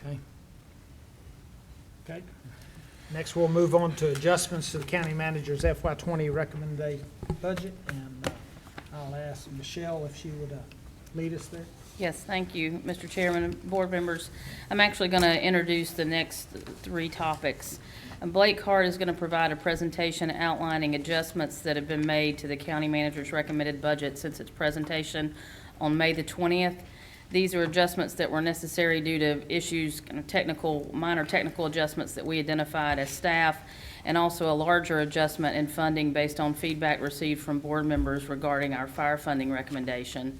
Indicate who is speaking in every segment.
Speaker 1: Okay. Okay. Next, we'll move on to adjustments to the county manager's FY20 recommended budget, and I'll ask Michelle if she would lead us there.
Speaker 2: Yes, thank you, Mr. Chairman and board members. I'm actually going to introduce the next three topics. And Blake Hart is going to provide a presentation outlining adjustments that have been made to the county manager's recommended budget since its presentation on May the 20th. These are adjustments that were necessary due to issues, kind of minor technical adjustments that we identified as staff, and also a larger adjustment in funding based on feedback received from board members regarding our fire funding recommendation.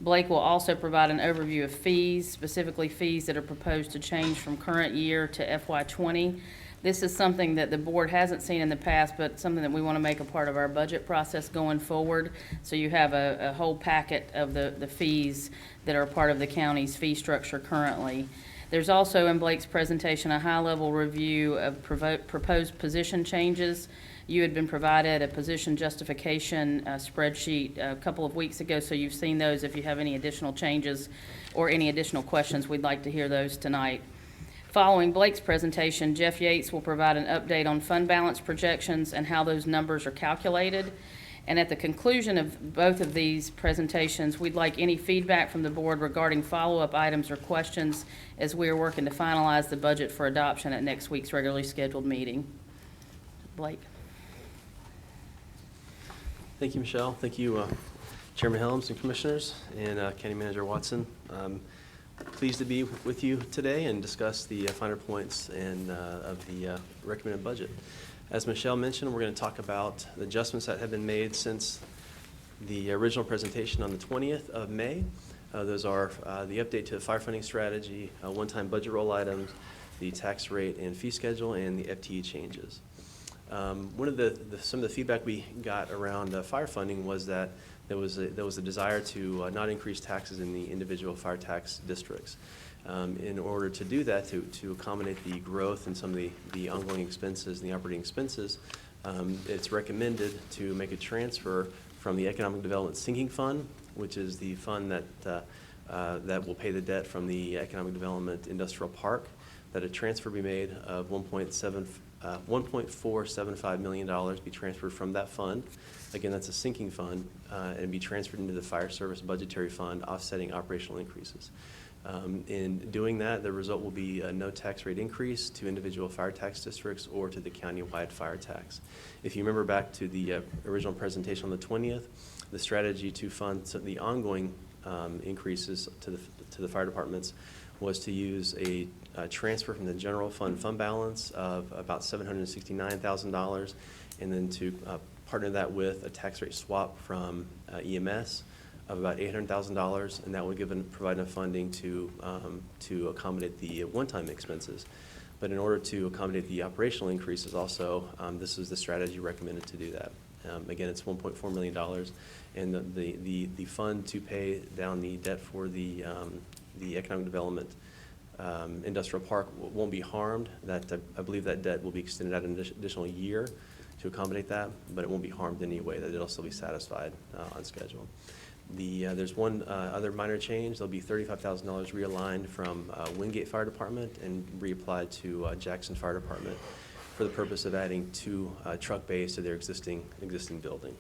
Speaker 2: Blake will also provide an overview of fees, specifically fees that are proposed to change from current year to FY20. This is something that the board hasn't seen in the past, but something that we want to make a part of our budget process going forward. So you have a whole packet of the fees that are part of the county's fee structure currently. There's also in Blake's presentation a high-level review of proposed position changes. You had been provided a position justification spreadsheet a couple of weeks ago, so you've seen those. If you have any additional changes or any additional questions, we'd like to hear those tonight. Following Blake's presentation, Jeff Yates will provide an update on fund balance projections and how those numbers are calculated. And at the conclusion of both of these presentations, we'd like any feedback from the board regarding follow-up items or questions as we are working to finalize the budget for adoption at next week's regularly scheduled meeting. Blake.
Speaker 3: Thank you, Michelle. Thank you, Chairman Helms and Commissioners, and County Manager Watson. Pleased to be with you today and discuss the finer points of the recommended budget. As Michelle mentioned, we're going to talk about the adjustments that have been made since the original presentation on the 20th of May. Those are the update to the fire funding strategy, one-time budget roll items, the tax rate and fee schedule, and the FTE changes. One of some of the feedback we got around fire funding was that there was a desire to not increase taxes in the individual fire tax districts. In order to do that, to accommodate the growth in some of the ongoing expenses and the operating expenses, it's recommended to make a transfer from the Economic Development Sinking Fund, which is the fund that will pay the debt from the Economic Development Industrial Park, that a transfer be made of $1.475 million be transferred from that fund. Again, that's a sinking fund, and be transferred into the fire service budgetary fund, offsetting operational increases. In doing that, the result will be a no tax rate increase to individual fire tax districts or to the county-wide fire tax. If you remember back to the original presentation on the 20th, the strategy to fund the ongoing increases to the fire departments was to use a transfer from the general fund balance of about $769,000, and then to partner that with a tax rate swap from EMS of about $800,000, and that would provide enough funding to accommodate the one-time expenses. But in order to accommodate the operational increases also, this is the strategy recommended to do that. Again, it's $1.4 million, and the fund to pay down the debt for the economic development industrial park won't be harmed. I believe that debt will be extended out an additional year to accommodate that, but it won't be harmed in any way, that it'll still be satisfied on schedule. There's one other minor change. There'll be $35,000 realigned from Wingate Fire Department and reapplied to Jackson Fire Department for the purpose of adding 2 truck bays to their existing building.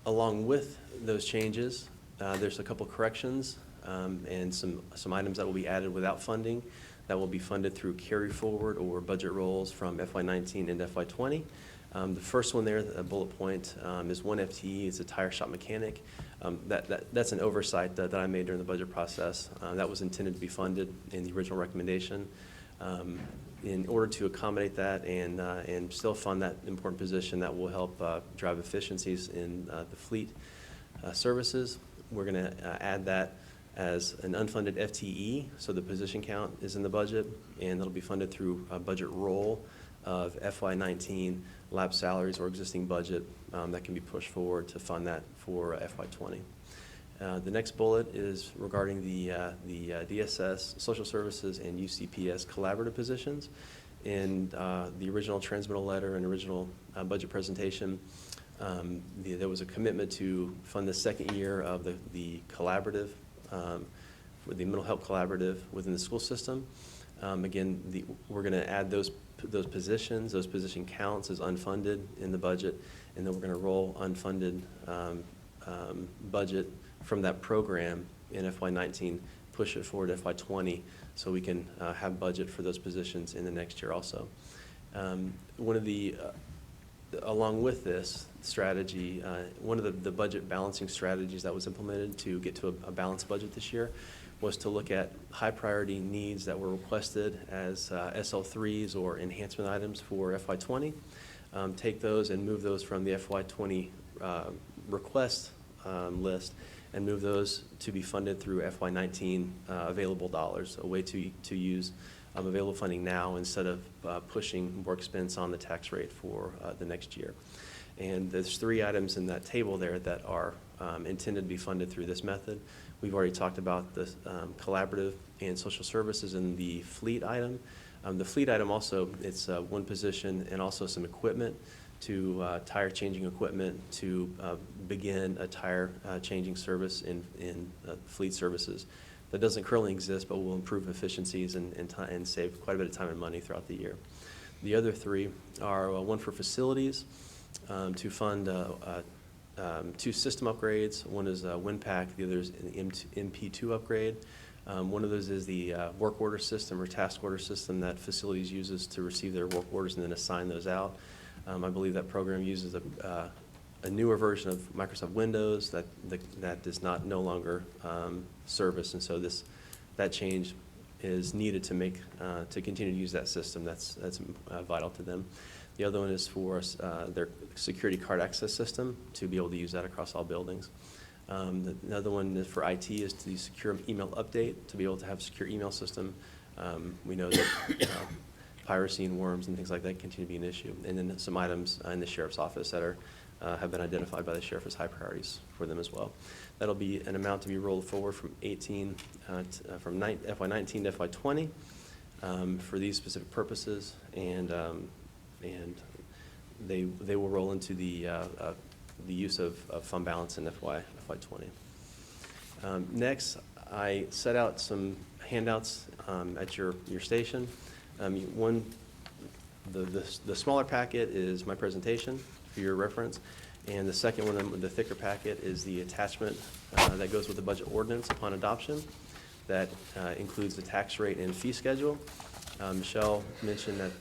Speaker 3: Along with those changes, there's a couple corrections and some items that will be added without funding that will be funded through carry forward or budget rolls from FY19 into FY20. The first one there, the bullet point, is 1 FTE. It's a tire shop mechanic. That's an oversight that I made during the budget process. That was intended to be funded in the original recommendation. In order to accommodate that and still fund that important position that will help drive efficiencies in the fleet services, we're going to add that as an unfunded FTE, so the position count is in the budget, and it'll be funded through a budget roll of FY19 lab salaries or existing budget that can be pushed forward to fund that for FY20. The next bullet is regarding the DSS, Social Services, and UCPS collaborative positions. In the original transmittal letter and original budget presentation, there was a commitment to fund the second year of the collaborative with the Mental Health Collaborative within the school system. Again, we're going to add those positions, those position counts as unfunded in the budget, and then we're going to roll unfunded budget from that program in FY19, push it forward to FY20, so we can have budget for those positions in the next year also. One of the, along with this strategy, one of the budget balancing strategies that was implemented to get to a balanced budget this year was to look at high priority needs that were requested as SL3s or enhancement items for FY20, take those and move those from the FY20 request list and move those to be funded through FY19 available dollars, a way to use available funding now instead of pushing more expense on the tax rate for the next year. And there's 3 items in that table there that are intended to be funded through this method. We've already talked about the collaborative and social services and the fleet item. The fleet item also, it's one position and also some equipment to tire changing equipment to begin a tire changing service in fleet services that doesn't currently exist but will improve efficiencies and save quite a bit of time and money throughout the year. The other 3 are one for facilities to fund 2 system upgrades. One is WinPack, the other is an MP2 upgrade. One of those is the work order system or task order system that facilities uses to receive their work orders and then assign those out. I believe that program uses a newer version of Microsoft Windows that does not no longer service, and so that change is needed to make to continue to use that system. That's vital to them. The other one is for their security card access system to be able to use that across all buildings. Another one is for IT is the secure email update to be able to have a secure email system. We know that piracy and worms and things like that continue to be an issue. And then some items in the sheriff's office that have been identified by the sheriff as high priorities for them as well. That'll be an amount to be rolled forward from FY19 to FY20 for these specific purposes, and they will roll into the use of fund balance in FY20. Next, I set out some handouts at your station. The smaller packet is my presentation for your reference, and the second one, the thicker packet, is the attachment that goes with the budget ordinance upon adoption. That includes the tax rate and fee schedule. Michelle mentioned that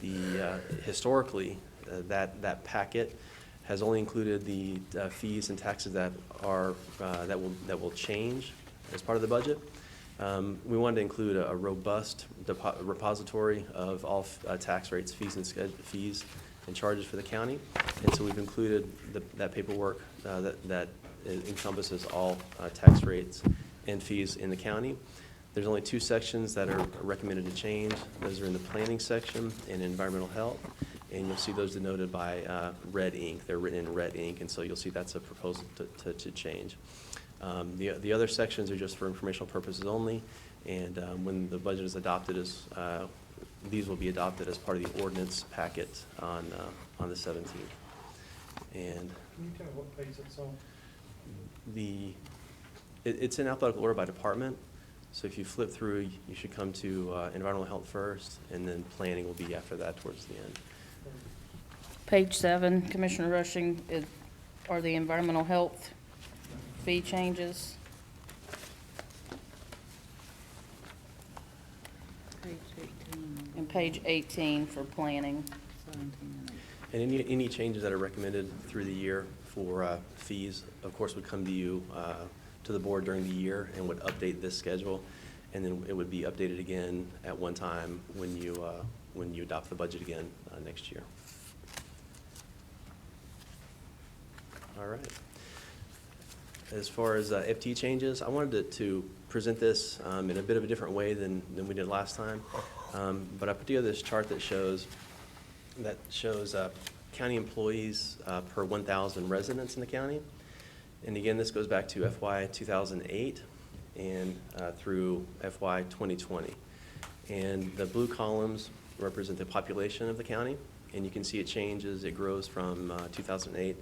Speaker 3: historically that packet has only included the fees and taxes that will change as part of the budget. We wanted to include a robust repository of all tax rates, fees and charges for the county, and so we've included that paperwork that encompasses all tax rates and fees in the county. There's only 2 sections that are recommended to change. Those are in the planning section and environmental health, and you'll see those denoted by red ink. They're written in red ink, and so you'll see that's a proposal to change. The other sections are just for informational purposes only, and when the budget is adopted, these will be adopted as part of the ordinance packet on the 17th. And
Speaker 1: Can you tell me what page it's on?
Speaker 3: It's in alphabetical order by department. So if you flip through, you should come to environmental health first, and then planning will be after that towards the end.
Speaker 2: Page 7, Commissioner Rushing, are the environmental health fee changes.
Speaker 4: Page 18.
Speaker 2: And page 18 for planning.
Speaker 4: 17
Speaker 3: And any changes that are recommended through the year for fees, of course, would come to you, to the board during the year, and would update this schedule, and then it would be updated again at one time when you adopt the budget again next year. All right. As far as FT changes, I wanted to present this in a bit of a different way than we did last time, but I put together this chart that shows county employees per 1,000 residents in the county. And again, this goes back to FY 2008 and through FY 2020. And the blue columns represent the population of the county, and you can see it changes. It grows from 2008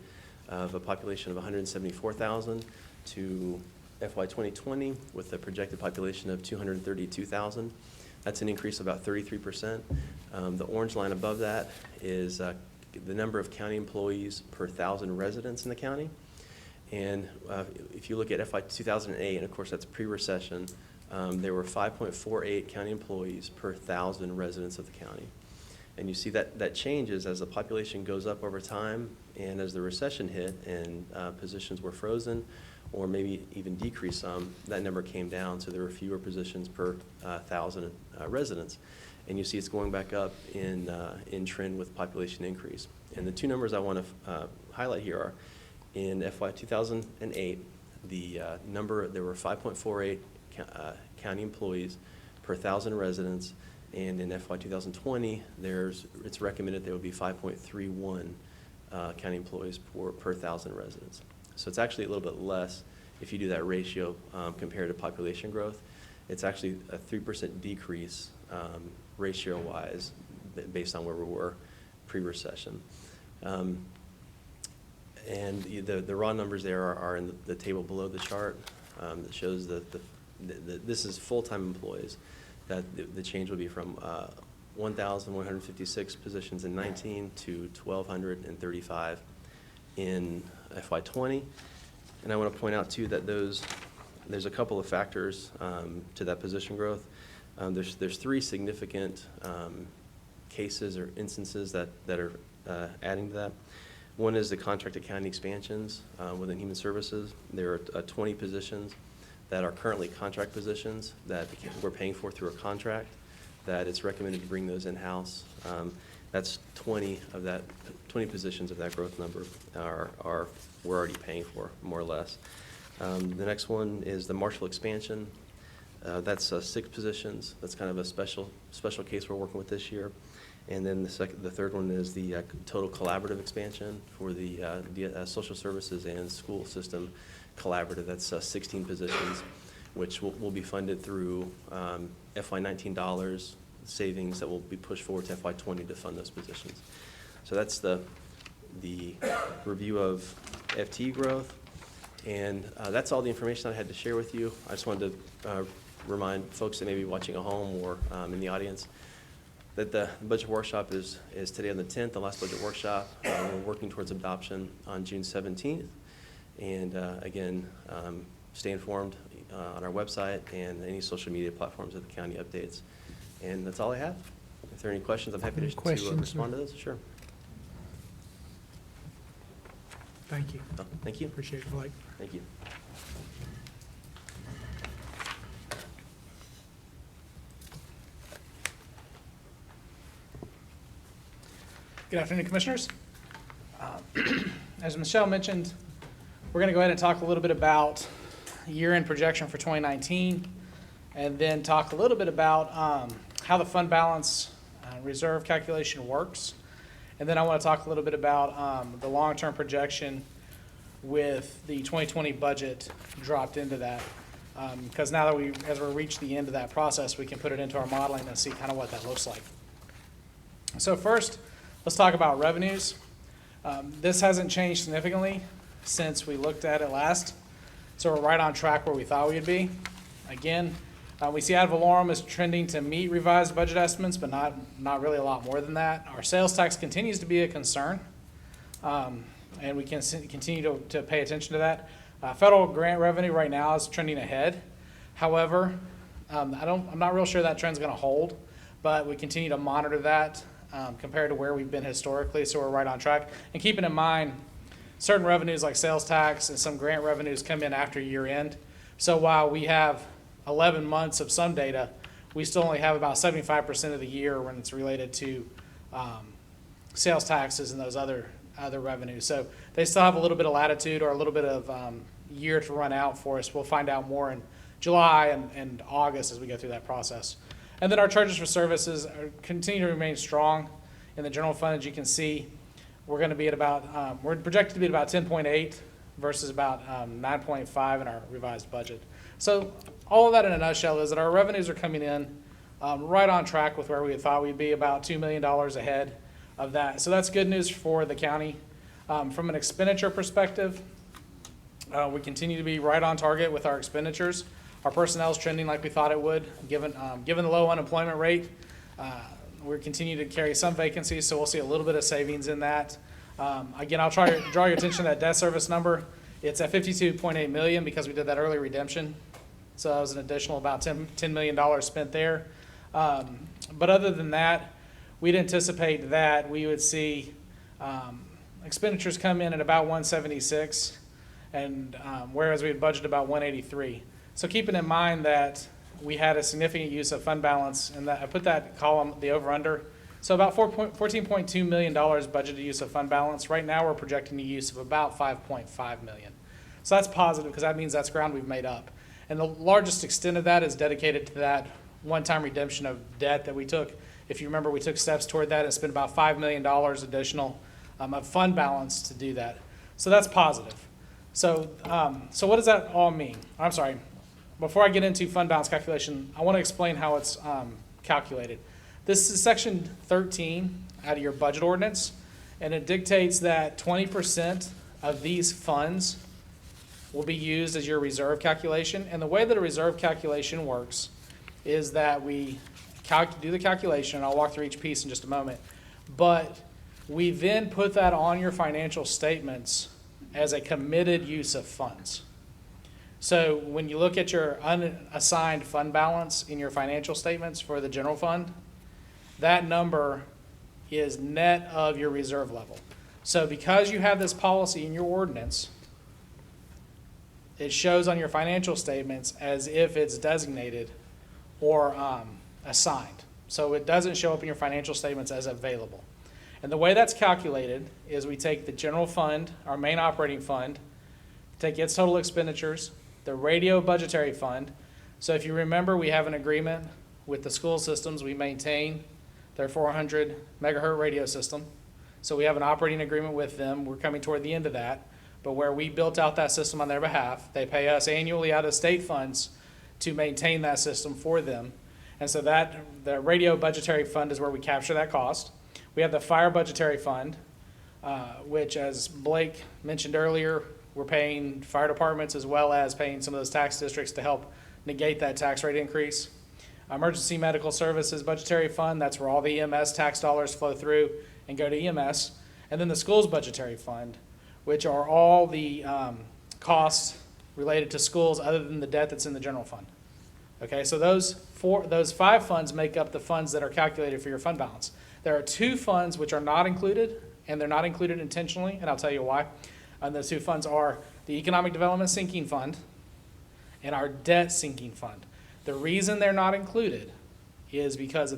Speaker 3: of a population of 174,000 to FY 2020 with a projected population of 232,000. That's an increase of about 33%. The orange line above that is the number of county employees per 1,000 residents in the county. And if you look at FY 2008, and of course that's pre-recession, there were 5.48 county employees per 1,000 residents of the county. And you see that changes as the population goes up over time, and as the recession hit and positions were frozen or maybe even decreased some, that number came down, so there were fewer positions per 1,000 residents. And you see it's going back up in trend with population increase. And the two numbers I want to highlight here are, in FY 2008, there were 5.48 county employees per 1,000 residents, and in FY 2020, it's recommended there will be 5.31 county employees per 1,000 residents. So it's actually a little bit less if you do that ratio compared to population growth. It's actually a 3% decrease ratio-wise based on where we were pre-recession. And the raw numbers there are in the table below the chart that shows that this is full-time employees, that the change will be from 1,156 positions in 19 to 1,235 in FY 20. And I want to point out too that there's a couple of factors to that position growth. There's three significant cases or instances that are adding to that. One is the contracted county expansions within Human Services. There are 20 positions that are currently contract positions that we're paying for through a contract, that it's recommended to bring those in-house. That's 20 positions of that growth number we're already paying for, more or less. The next one is the Marshall expansion. That's 6 positions. That's kind of a special case we're working with this year. And then the third one is the total collaborative expansion for the social services and school system collaborative. That's 16 positions, which will be funded through FY19 dollars savings that will be pushed forward to FY20 to fund those positions. So that's the review of FTE growth, and that's all the information I had to share with you. I just wanted to remind folks that may be watching at home or in the audience that the budget workshop is today on the 10th, the last budget workshop. We're working towards adoption on June 17th. And again, stay informed on our website and any social media platforms of the county updates. And that's all I have. If there are any questions, I'm happy
Speaker 1: Any
Speaker 3: to
Speaker 1: questions,
Speaker 3: respond to those. Sure.
Speaker 1: Thank you.
Speaker 3: Oh, thank you.
Speaker 1: Appreciate it, Blake.
Speaker 3: Thank you.
Speaker 5: Good afternoon, Commissioners. As Michelle mentioned, we're going to go ahead and talk a little bit about year-end projection for 2019, and then talk a little bit about how the fund balance reserve calculation works. And then I want to talk a little bit about the long-term projection with the 2020 budget dropped into that. Because now that as we reach the end of that process, we can put it into our modeling and see kind of what that looks like. So first, let's talk about revenues. This hasn't changed significantly since we looked at it last. So we're right on track where we thought we'd be. Again, we see ad valorem is trending to meet revised budget estimates, but not really a lot more than that. Our sales tax continues to be a concern, and we can continue to pay attention to that. Federal grant revenue right now is trending ahead. However, I'm not real sure that trend's going to hold, but we continue to monitor that compared to where we've been historically, so we're right on track. And keeping in mind, certain revenues like sales tax and some grant revenues come in after year end. So while we have 11 months of some data, we still only have about 75% of the year when it's related to sales taxes and those other revenues. So they still have a little bit of latitude or a little bit of year to run out for us. We'll find out more in July and August as we go through that process. And then our charges for services continue to remain strong in the general fund. As you can see, we're going to be at about, we're projected to be at about 10.8 versus about 9.5 in our revised budget. So all of that in a nutshell is that our revenues are coming in right on track with where we thought we'd be, about $2 million ahead of that. So that's good news for the county. From an expenditure perspective, We continue to be right on target with our expenditures. Our personnel is trending like we thought it would, given the low unemployment rate. We continue to carry some vacancies, so we'll see a little bit of savings in that. Again, I'll try to draw your attention to that debt service number. It's at $52.8 million because we did that early redemption. So that was an additional about $10 million spent there. But other than that, we'd anticipate that we would see expenditures come in at about 176, and whereas we had budgeted about 183. So keeping in mind that we had a significant use of fund balance, and that I put that column, the over-under. So about $14.2 million budgeted use of fund balance. Right now, we're projecting the use of about $5.5 million. So that's positive because that means that's ground we've made up. And the largest extent of that is dedicated to that one-time redemption of debt that we took. If you remember, we took steps toward that and spent about $5 million additional of fund balance to do that. So that's positive. So what does that all mean? I'm sorry. Before I get into fund balance calculation, I want to explain how it's calculated. This is section 13 out of your budget ordinance, and it dictates that 20% of these funds will be used as your reserve calculation. And the way that a reserve calculation works is that we do the calculation, and I'll walk through each piece in just a moment, but we then put that on your financial statements as a committed use of funds. So when you look at your unassigned fund balance in your financial statements for the general fund, that number is net of your reserve level. So because you have this policy in your ordinance, it shows on your financial statements as if it's designated or assigned. So it doesn't show up in your financial statements as available. And the way that's calculated is we take the general fund, our main operating fund, take its total expenditures, the radio budgetary fund. So if you remember, we have an agreement with the school systems. We maintain their 400 megahertz radio system. So we have an operating agreement with them. We're coming toward the end of that. But where we built out that system on their behalf, they pay us annually out of state funds to maintain that system for them. And so that the radio budgetary fund is where we capture that cost. We have the fire budgetary fund, which, as Blake mentioned earlier, we're paying fire departments as well as paying some of those tax districts to help negate that tax rate increase. Emergency medical services budgetary fund, that's where all the EMS tax dollars flow through and go to EMS. And then the schools budgetary fund, which are all the costs related to schools other than the debt that's in the general fund. Okay, so those five funds make up the funds that are calculated for your fund balance. There are two funds which are not included, and they're not included intentionally, and I'll tell you why. And those two funds are the Economic Development Sinking Fund and our Debt Sinking Fund. The reason they're not included is because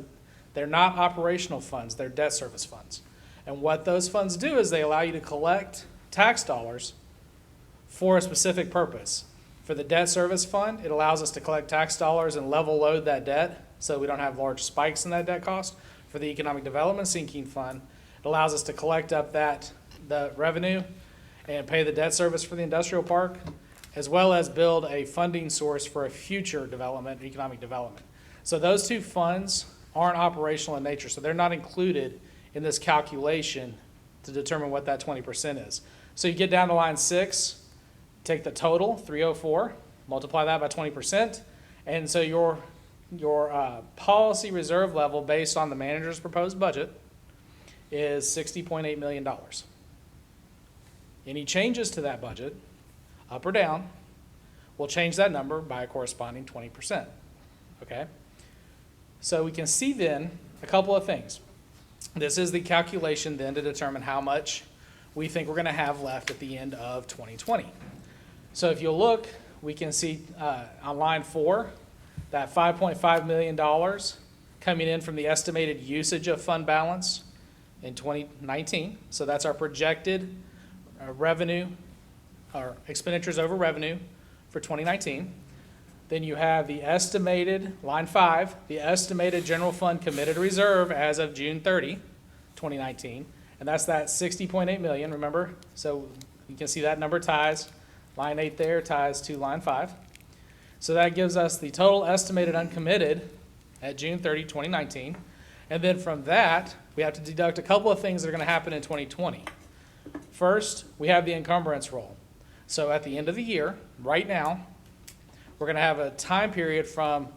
Speaker 5: they're not operational funds, they're debt service funds. And what those funds do is they allow you to collect tax dollars for a specific purpose. For the debt service fund, it allows us to collect tax dollars and level load that debt so we don't have large spikes in that debt cost. For the Economic Development Sinking Fund, it allows us to collect up the revenue and pay the debt service for the industrial park, as well as build a funding source for a future development, economic development. So those two funds aren't operational in nature, so they're not included in this calculation to determine what that 20% is. So you get down to line 6, take the total, 304, multiply that by 20%, and so your policy reserve level based on the manager's proposed budget is $60.8 million. Any changes to that budget, up or down, will change that number by a corresponding 20%. Okay? So we can see then a couple of things. This is the calculation then to determine how much we think we're going to have left at the end of 2020. So if you'll look, we can see on line 4 that $5.5 million coming in from the estimated usage of fund balance in 2019. So that's our projected revenue, or expenditures over revenue for 2019. Then you have the estimated, line 5, the estimated general fund committed reserve as of June 30, 2019. And that's that $60.8 million, remember? So you can see that number ties, line 8 there ties to line 5. So that gives us the total estimated uncommitted at June 30, 2019. And then from that, we have to deduct a couple of things that are going to happen in 2020. First, we have the encumbrance roll. So at the end of the year, right now, we're gonna have a time period from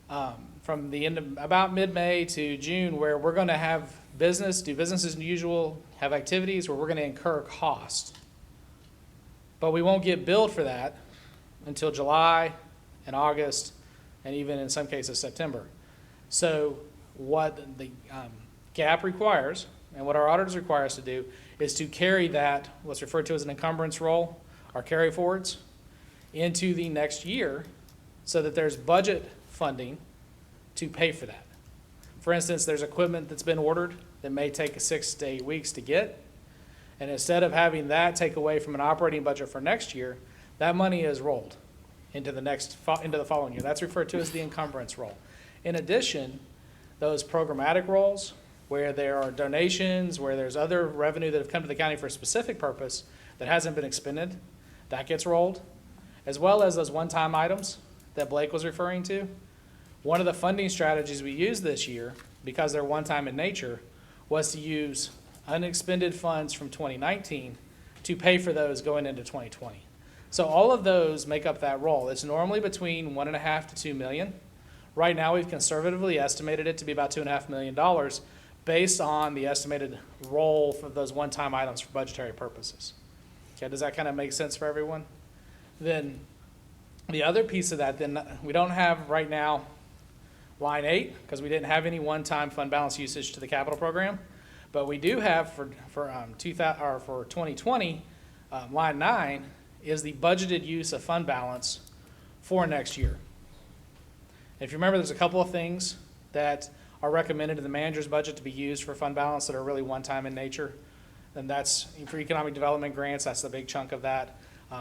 Speaker 5: the end of, about mid-May to June, where we're gonna have do business as usual, have activities where we're gonna incur cost. But we won't get billed for that until July and August, and even in some cases, September. So what the GAAP requires, and what our auditors require us to do, is to carry that, what's referred to as an encumbrance roll, our carry forwards, into the next year, so that there's budget funding to pay for that. For instance, there's equipment that's been ordered that may take 6 to 8 weeks to get, and instead of having that take away from an operating budget for next year, that money is rolled into the following year. That's referred to as the encumbrance roll. In addition, those programmatic rolls, where there are donations, where there's other revenue that have come to the county for a specific purpose that hasn't been expended, that gets rolled, as well as those one-time items that Blake was referring to. One of the funding strategies we used this year, because they're one-time in nature, was to use unexpended funds from 2019 to pay for those going into 2020. So all of those make up that roll. It's normally between $1.5 to $2 million. Right now, we've conservatively estimated it to be about $2.5 million based on the estimated roll for those one-time items for budgetary purposes. Okay, does that kind of make sense for everyone? Then the other piece of that, then we don't have right now line 8, because we didn't have any one-time fund balance usage to the capital program, but we do have for 2020, line 9 is the budgeted use of fund balance for next year. If you remember, there's a couple of things that are recommended in the manager's budget to be used for fund balance that are really one-time in nature, and that's for economic development grants. That's the big chunk of that.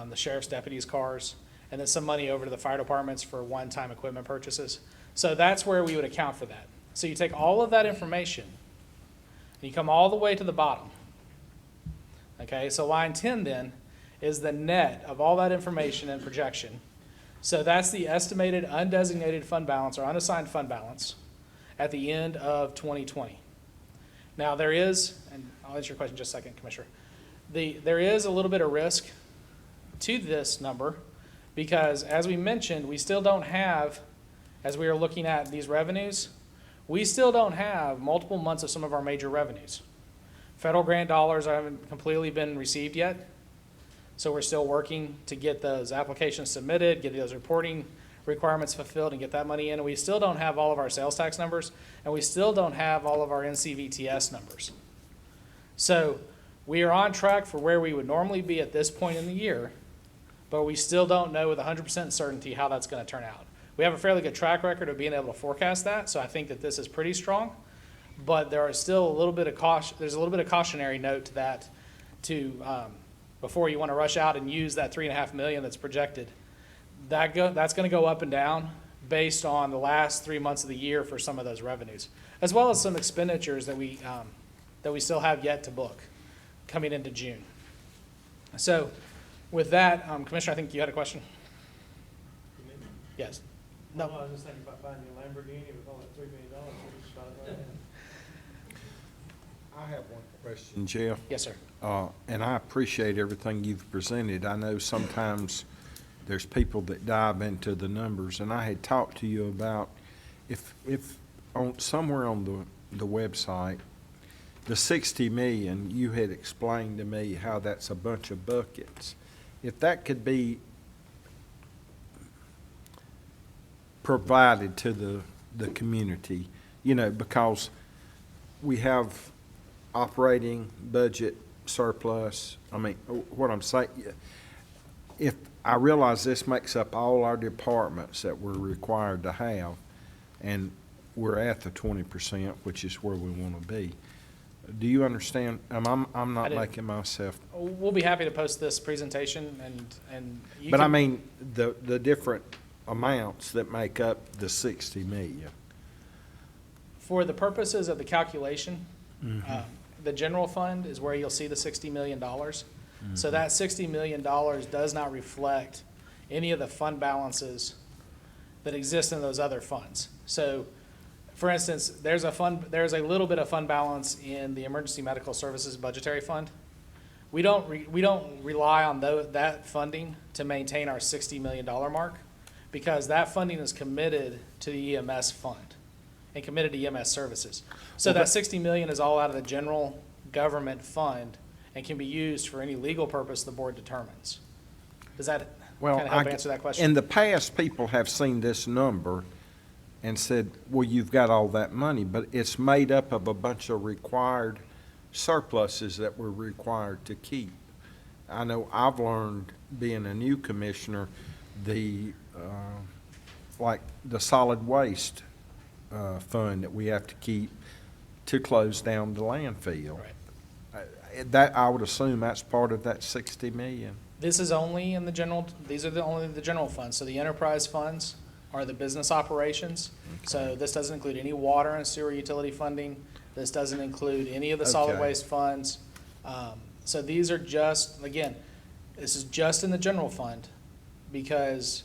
Speaker 5: The sheriff's deputies' cars, and then some money over to the fire departments for one-time equipment purchases. So that's where we would account for that. So you take all of that information, and you come all the way to the bottom. Okay, so line 10 then is the net of all that information and projection. So that's the estimated undesignated fund balance or unassigned fund balance at the end of 2020. Now there is, and I'll answer your question in just a second, Commissioner. There is a little bit of risk to this number because, as we mentioned, we still don't have, as we are looking at these revenues, we still don't have multiple months of some of our major revenues. Federal grant dollars haven't completely been received yet, so we're still working to get those applications submitted, get those reporting requirements fulfilled, and get that money in. And we still don't have all of our sales tax numbers, and we still don't have all of our NCVTS numbers. So we are on track for where we would normally be at this point in the year, but we still don't know with 100% certainty how that's going to turn out. We have a fairly good track record of being able to forecast that, so I think that this is pretty strong. But there are still a little bit of caution. There's a little bit of cautionary note to that, before you want to rush out and use that $3.5 million that's projected. That's going to go up and down based on the last 3 months of the year for some of those revenues, as well as some expenditures that we still have yet to book coming into June. So, with that, Commissioner, I think you had a question. Yes. No.
Speaker 6: I was just thinking about finding a Lamborghini with all that $3 million. We'll just start right in.
Speaker 7: I have one question, Jeff,
Speaker 5: Yes, sir.
Speaker 7: and I appreciate everything you've presented. I know sometimes there's people that dive into the numbers, and I had talked to you about if on somewhere on the website, the 60 million, you had explained to me how that's a bunch of buckets. If that could be provided to the community, because we have operating budget surplus. I mean, what I'm saying, if I realize this makes up all our departments that we're required to have, and we're at the 20%, which is where we want to be. Do you understand? I'm not making myself.
Speaker 5: We'll be happy to post this presentation and you
Speaker 7: But I
Speaker 5: can-
Speaker 7: mean, the different amounts that make up the 60 million.
Speaker 5: For the purposes of the calculation, the general fund is where you'll see the $60 million. So that $60 million does not reflect any of the fund balances that exist in those other funds. So, for instance, there's a little bit of fund balance in the Emergency Medical Services Budgetary Fund. we don't rely on that funding to maintain our $60 million mark, because that funding is committed to the EMS fund and committed to EMS services. So that 60 million is all out of the general government fund and can be used for any legal purpose the board determines. Does that
Speaker 7: Well,
Speaker 5: kind of help answer that question?
Speaker 7: In the past, people have seen this number and said, well, you've got all that money, but it's made up of a bunch of required surpluses that we're required to keep. I know I've learned, being a new commissioner, like the solid waste fund that we have to keep to close down the landfill. That, I would assume that's part of that 60 million.
Speaker 5: This is only in the general, these are only the general funds. So the enterprise funds are the business operations. So this doesn't include any water and sewer utility funding. This doesn't include any of the solid
Speaker 7: Okay.
Speaker 5: waste funds. So these are just, again, this is just in the general fund because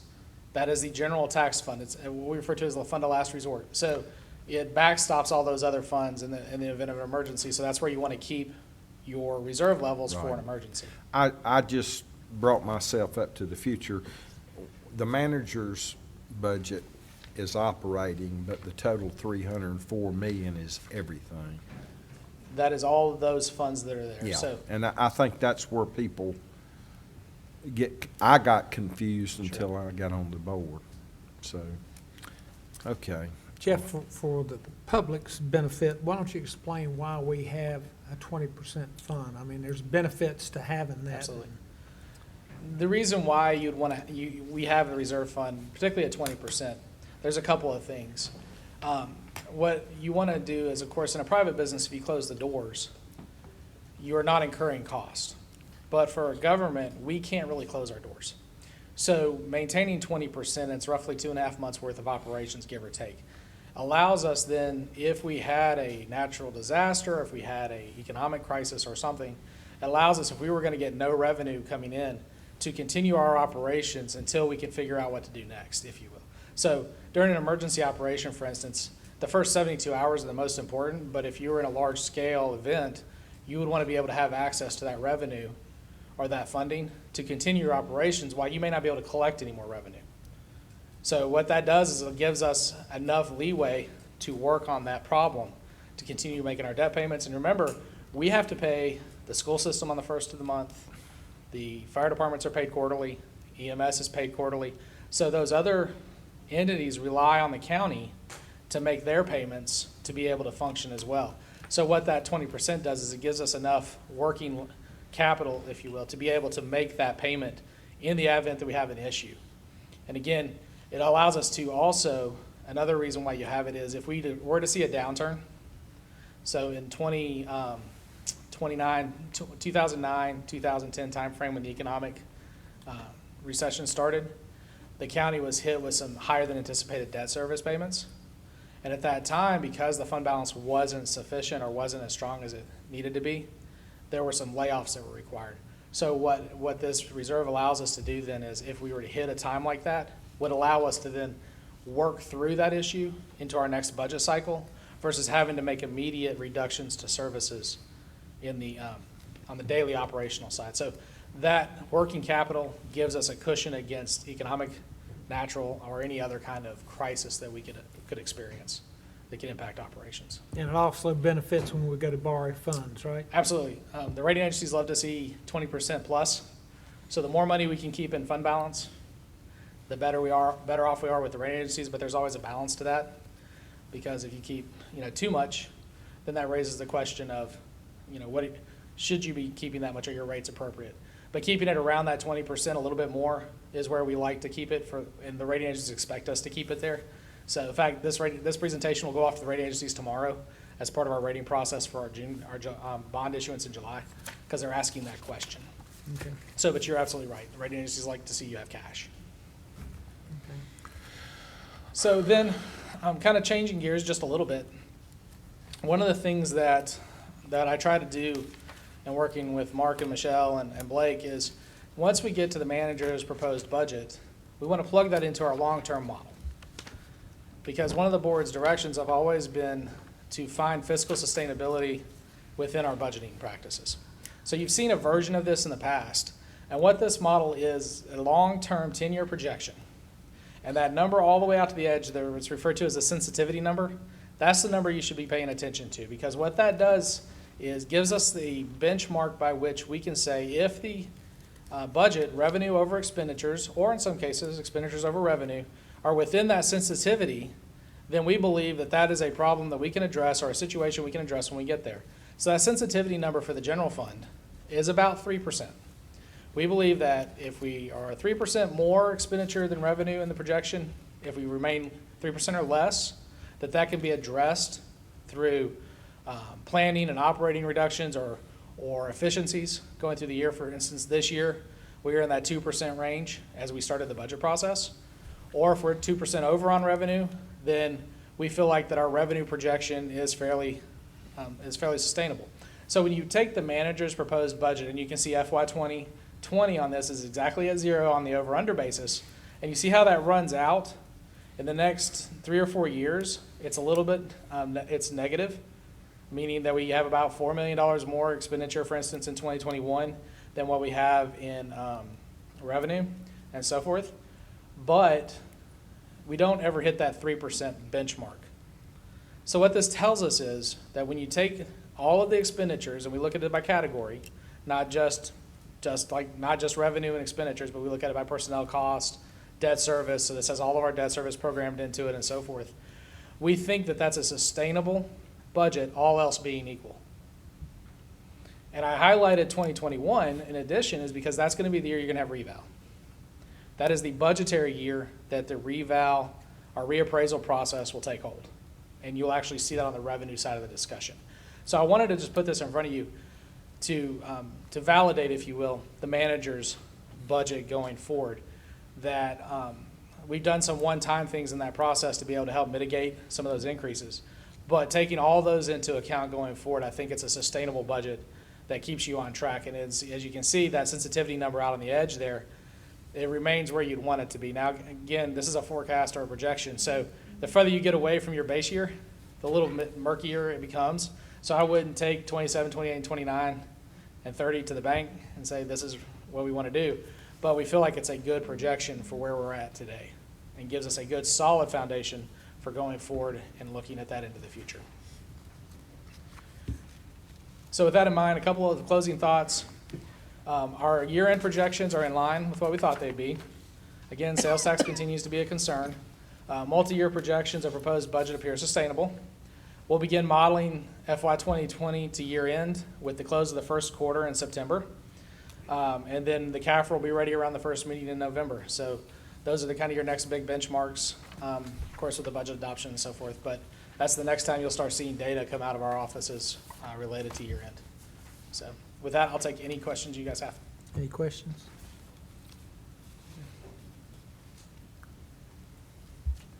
Speaker 5: that is the general tax fund. It's what we refer to as the fund of last resort. So it backstops all those other funds in the event of an emergency. So that's where you want to keep your reserve levels for an
Speaker 7: Right.
Speaker 5: emergency.
Speaker 7: I just brought myself up to the future. The manager's budget is operating, but the total 304 million is everything.
Speaker 5: That is all of those funds that are there.
Speaker 7: Yeah,
Speaker 5: So
Speaker 7: and I think that's where people I got confused until I got on the board, so, okay.
Speaker 1: Jeff, for the public's benefit, why don't you explain why we have a 20% fund? I mean, there's benefits to having that.
Speaker 5: Absolutely. The reason why you'd want to, we have the reserve fund, particularly at 20%, there's a couple of things. What you want to do is, of course, in a private business, if you close the doors, you are not incurring cost. But for a government, we can't really close our doors. So maintaining 20%, it's roughly 2.5 months worth of operations, give or take, allows us then, if we had a natural disaster, if we had an economic crisis or something, it allows us, if we were going to get no revenue coming in, to continue our operations until we can figure out what to do next, if you will. So during an emergency operation, for instance, the first 72 hours are the most important, but if you were in a large-scale event, you would want to be able to have access to that revenue or that funding to continue your operations while you may not be able to collect any more revenue. So what that does is it gives us enough leeway to work on that problem, to continue making our debt payments. And remember, we have to pay the school system on the first of the month. The fire departments are paid quarterly. EMS is paid quarterly. So those other entities rely on the county to make their payments to be able to function as well. So what that 20% does is it gives us enough working capital, if you will, to be able to make that payment in the event that we have an issue. And again, it allows us to also, another reason why you have it is if we were to see a downturn, so in 2009, 2010 timeframe when the economic recession started, the county was hit with some higher than anticipated debt service payments. And at that time, because the fund balance wasn't sufficient or wasn't as strong as it needed to be, there were some layoffs that were required. So what this reserve allows us to do then is if we were to hit a time like that, would allow us to then work through that issue into our next budget cycle versus having to make immediate reductions to services in the, on the daily operational side. So that working capital gives us a cushion against economic, natural, or any other kind of crisis that we could experience that can impact operations.
Speaker 1: And it also benefits when we go to borrow funds, right?
Speaker 5: Absolutely. The rating agencies love to see 20% plus. So the more money we can keep in fund balance, the better off we are with the rating agencies, but there's always a balance to that. Because if you keep, too much, then that raises the question of, what should you be keeping that much? Are your rates appropriate? But keeping it around that 20%, a little bit more, is where we like to keep it and the rating agencies expect us to keep it there. So in fact, this presentation will go off to the rating agencies tomorrow as part of our rating process for our bond issuance in July, because they're asking that question.
Speaker 1: Okay.
Speaker 5: So, but you're absolutely right. The rating agencies like to see you have cash. So then, kind of changing gears just a little bit. One of the things that I try to do in working with Mark and Michelle and Blake is once we get to the manager's proposed budget, we want to plug that into our long-term model. Because one of the board's directions have always been to find fiscal sustainability within our budgeting practices. So you've seen a version of this in the past. And what this model is, a long-term 10-year projection. And that number all the way out to the edge there, it's referred to as a sensitivity number. That's the number you should be paying attention to, because what that does is gives us the benchmark by which we can say if the budget, revenue over expenditures, or in some cases, expenditures over revenue, are within that sensitivity, then we believe that that is a problem that we can address or a situation we can address when we get there. So that sensitivity number for the general fund is about 3%. We believe that if we are 3% more expenditure than revenue in the projection, if we remain 3% or less, that can be addressed through planning and operating reductions or efficiencies going through the year. For instance, this year, we are in that 2% range as we started the budget process. Or if we're 2% over on revenue, then we feel like that our revenue projection is fairly sustainable. So when you take the manager's proposed budget, and you can see FY 2020 on this is exactly at 0 on the over-under basis, and you see how that runs out in the next 3 or 4 years, it's a little bit, it's negative, meaning that we have about $4 million more expenditure, for instance, in 2021 than what we have in revenue and so forth. But we don't ever hit that 3% benchmark. So what this tells us is that when you take all of the expenditures and we look at it by category, not just revenue and expenditures, but we look at it by personnel cost, debt service, so this has all of our debt service programmed into it and so forth. We think that that's a sustainable budget, all else being equal. And I highlighted 2021 in addition is because that's going to be the year you're going to have reval. That is the budgetary year that the reval or reappraisal process will take hold. And you'll actually see that on the revenue side of the discussion. So I wanted to just put this in front of you to validate, if you will, the manager's budget going forward. That we've done some one-time things in that process to be able to help mitigate some of those increases. But taking all those into account going forward, I think it's a sustainable budget that keeps you on track. And as you can see, that sensitivity number out on the edge there, it remains where you'd want it to be. Now, again, this is a forecast or a projection. So the further you get away from your base year, the little murkier it becomes. So I wouldn't take 27, 28, and 29 and 30 to the bank and say this is what we want to do. But we feel like it's a good projection for where we're at today and gives us a good solid foundation for going forward and looking at that into the future. So with that in mind, a couple of closing thoughts. Our year-end projections are in line with what we thought they'd be. Again, sales tax continues to be a concern. Multi-year projections of proposed budget appear sustainable. We'll begin modeling FY 2020 to year-end with the close of the first quarter in September. And then the CAFR will be ready around the first meeting in November. So those are the kind of your next big benchmarks, of course, with the budget adoption and so forth. But that's the next time you'll start seeing data come out of our offices related to year-end. So with that, I'll take any questions you guys have.
Speaker 1: Any questions?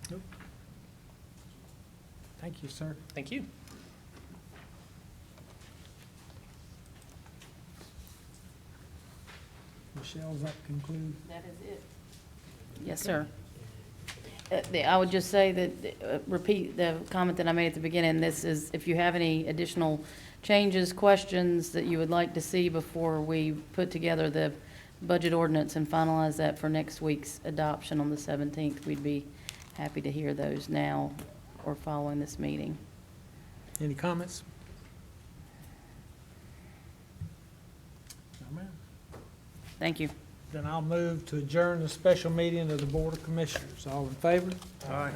Speaker 1: Nope. Thank you, sir.
Speaker 5: Thank you.
Speaker 1: Michelle, does that conclude?
Speaker 2: That is it. Yes, sir. I would just say that, repeat the comment that I made at the beginning, this is, if you have any additional changes, questions that you would like to see before we put together the budget ordinance and finalize that for next week's adoption on the 17th, we'd be happy to hear those now or following this meeting.
Speaker 1: Any comments? No, ma'am.
Speaker 2: Thank you.
Speaker 1: Then I'll move to adjourn the special meeting of the Board of Commissioners. All in favor? Aye.